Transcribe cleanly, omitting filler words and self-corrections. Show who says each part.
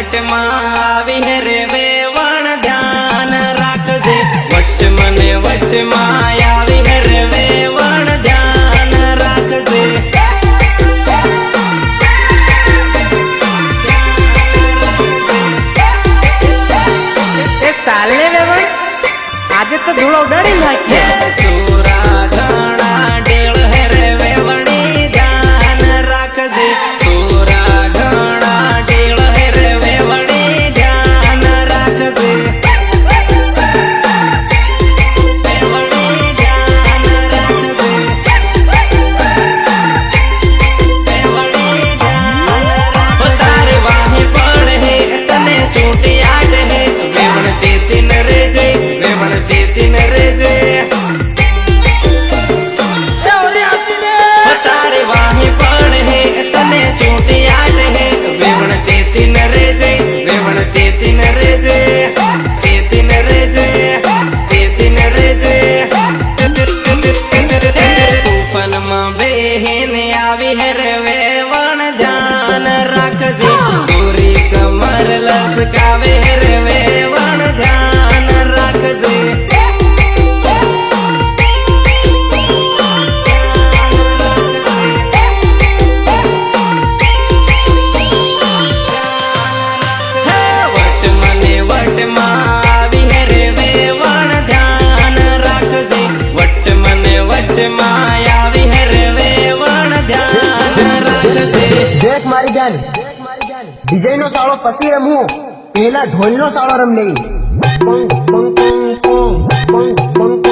Speaker 1: વટ માં આવી રે વેવણ ધ્યાન રાખજે વટ મને વટ માં આવી રે વેવણ ધ્યાન રાખજે
Speaker 2: ચાલે વેવણ આજે તો ધૂળો ઉડાડી નાખીએ
Speaker 1: છોરા ઘણા ડેળ રે વેવણી ધ્યાન રાખજે છોરા ઘણા ડેળ રે વેવણી ધ્યાન રાખજે વેવણી ધ્યાન રાખજે વેવણી ધ્યાન રાખજે તારે વાહે પડે તને છૂટી આડ હે વેવણ ચેતીન રેજે વેવણ ચેતીન રેજે તારે વાહે પડે તને છૂટી આડ હે વેવણ ચેતીન રેજે વેવણ ચેતીન રેજે ચેતીન રેજે ચેતીન રેજે ઉપનમાં બેહીને આવી રે વેવણ ધ્યાન રાખજે ગોરી કમર લસકાવે રે વેવણ ધ્યાન રાખજે વટ મને વટ માં આવી રે વેવણ ધ્યાન રાખજે વટ મને વટ માં આવી રે વેવણ ધ્યાન રાખજે
Speaker 2: દેખ મારી જાન ડીજે નો સાળો પછી રમવું પેલા ઢોલ નો સાળો રમ લઈ પંગ પંગ પંગ પંગ પંગ પંગ